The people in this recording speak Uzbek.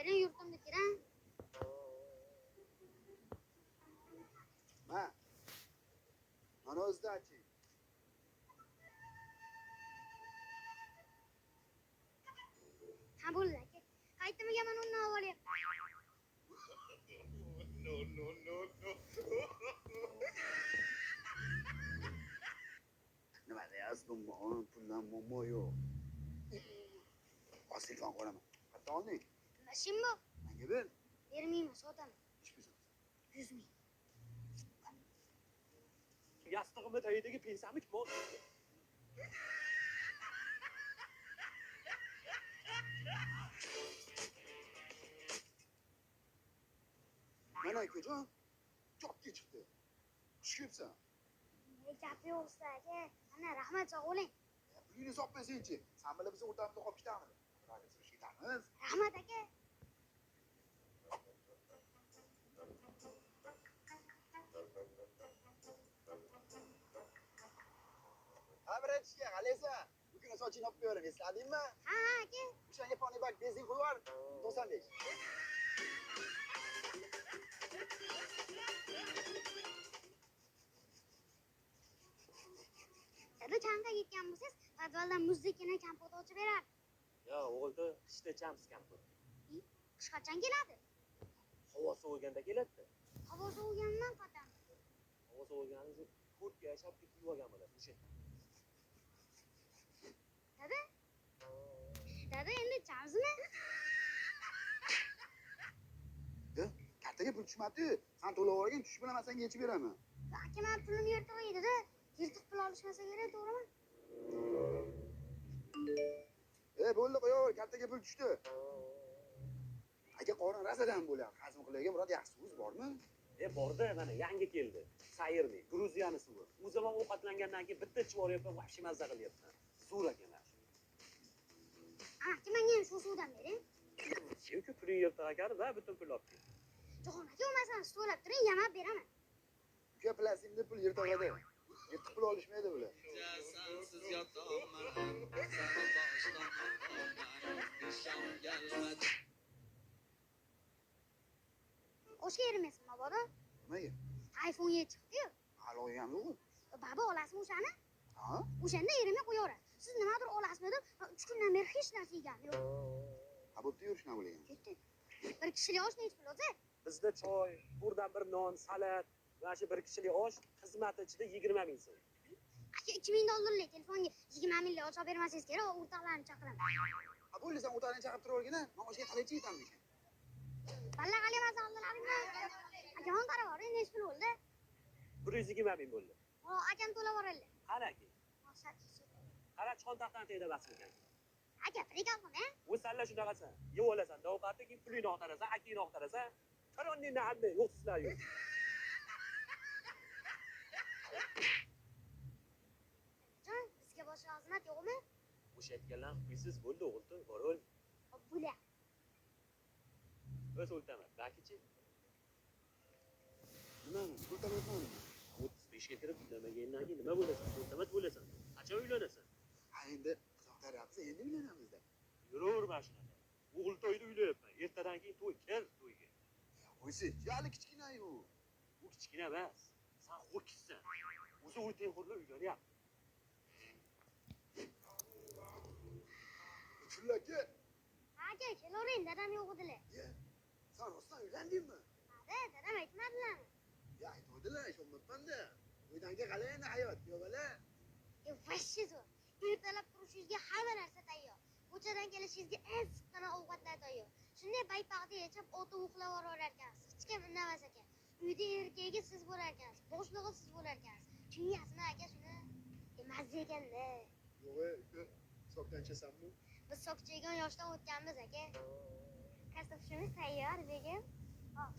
bering yurtimda kiring. Ma. Mana o'zida achi. Ha bo'ldi aka. Qaytimiga mana undan olyapman. No. Nima deyapsiz? Puldan muammo yo'q. Osilgan qo'raman. Qancha olding? Mashim bu. Menga ber. Bermayman, sotaman. Ish bo'lsin. 100 ming. Yastig'imni tagidagi pensiyamni kim oldi? Mana akajon, chopga chiqdi. Xush kelibsan. Gap yo'q usta aka. Ana rahmat sog' bo'ling. Pulingni sotmasangchi. Sen bilan biz o'rtamizda qolib ketamiz. Qani surish ketamiz. Rahmat aka. Ha, birinchiga, qalaysan? Bugun sochingni olib qo'yaver, esladingmi? Ha aka. O'shanga poni bak benzin qo'yib yubor. 95. Dada chamda ketgan bo'lsangiz, podvaldan muzdekini kompot ochib beradi. Yo, o'g'ilda qishda chamsiz kampir. Qish qachon keladi? Havo soviganda keladi. Havo sovigandan qachon? Havo soviganida kurtka, shapka kiyib olgan bo'ladi. O'sha. Dada? Dada endi chamsizmi? Kartaga pul tushmadi. Sen to'lab olgan, tushib bilaman senga yechib beraman. Aka, men pulimni yirtib qo'ydi-da. Yirtib pul olishmasa kerak, to'g'rimi? Bo'ldi, qo'yaver, kartaga pul tushdi. Aka, qorin rasadan bo'lyapti. Hazm qilayotgan biror yaxshi so'z bormi? Borda, mana yangi keldi. Sayrli, Gruziyani suvi. U zaman ovqatlangandan keyin bitta ichib olyapman, vahshiy mazza qilyapman. Zo'r akalar. Aka, menga ham shu suvdan bering. Shu puling yirtiq akani va butun pul olib kel. Jahon aka, masalan, to'lab turing, yamab beraman. Uka plastikni pul yirtib oladi. Yirtib pul olishmaydi bular. Sensiz yotaman, seni boshlamaman, nishon gelmedi. Oshga yerimaysan, mabodo. Nimaga? iPhone 7 chiqdi-yu. Hali olganmi u? Baba olasizmi o'shani? Ha? O'shanda yerimay qo'yaveradi. Siz nimadir olasizmi deb 3 kundan beri hech narsa yeganim yo'q. Ha, bo'pti yur, shuna bo'lagan. Ketdi. Bir kishilik osh nech pul o'zi? Bizda choy, burdan bir non, salat, va shu bir kishilik osh xizmati ichida 20 ming so'm. Aka, 2000 dollarlik telefonga 20 minglik osh olib bermasangiz kerak, o'rtoqlarni chaqiraman. Ha, bo'ldi, sen o'tarni chaqirib turib olgin-a. Men oshga qancha yetamiz ekan? Balla qalemasi oldalaringmi? Akajon qarab oring, nech pul bo'ldi? 120 ming bo'ldi. O, akam to'lab yuboradilar. Qani aka? Qara chontaqdan tegdi bas ekan. Aka, prikolmi? O'salla shunaqasan. Yeb olasan, ovqatni keyin pulingni oqtarasan, akingni oqtarasan. Qaronning nahadni yo'qsizlar yo'q. Jon, bizga boshqa xizmat yo'qmi? O'sha aytganlar quysiz bo'ldi o'g'ildi, borol. Bo'la. O'z o'ltaman, bakichi. Nima? Pul talayapman. 35 ga kirib namagandan keyin nima bo'lasan? O'ltamat bo'lasan. Qachon uylanasan? Ha, endi qizoq taryapsiz, endi uylanamizda. Yuraverma shunaqa. O'g'il to'yda uylayapman. Ertadan keyin to'y, kel to'yga. Qo'ysi, hali kichkina-yu. U kichkina emas. Sen ho'kizsan. O'zi u tengqurlar uylanyapti. Chullaka. Aka, kelavering, dadam yo'q edilar. Sen rostdan uylandingmi? Dadam aytmadilarmi? Ya, aytadilar, ishonmayapman-da. Uydanga qalay endi hayot, yo'qlar. Vashshi zo'r. Ertalab turishingizga hamma narsa tayyor. Ko'chadan kelishingizga eng siqqina ovqatlar tayyor. Shunday baypaqda yechib, o'tib uxlab yuborarkansiz. Hech kim indamas ekan. Uyda erkagi siz bo'larkansiz, boshlig'i siz bo'larkansiz. Tushunasizmi aka shuni? Mazza ekanda. Yo'q, sokdanchasanmi? Biz sok chegan yoshdan o'tganmiz aka. Kartoshkamiz tayyor, begim. Hop.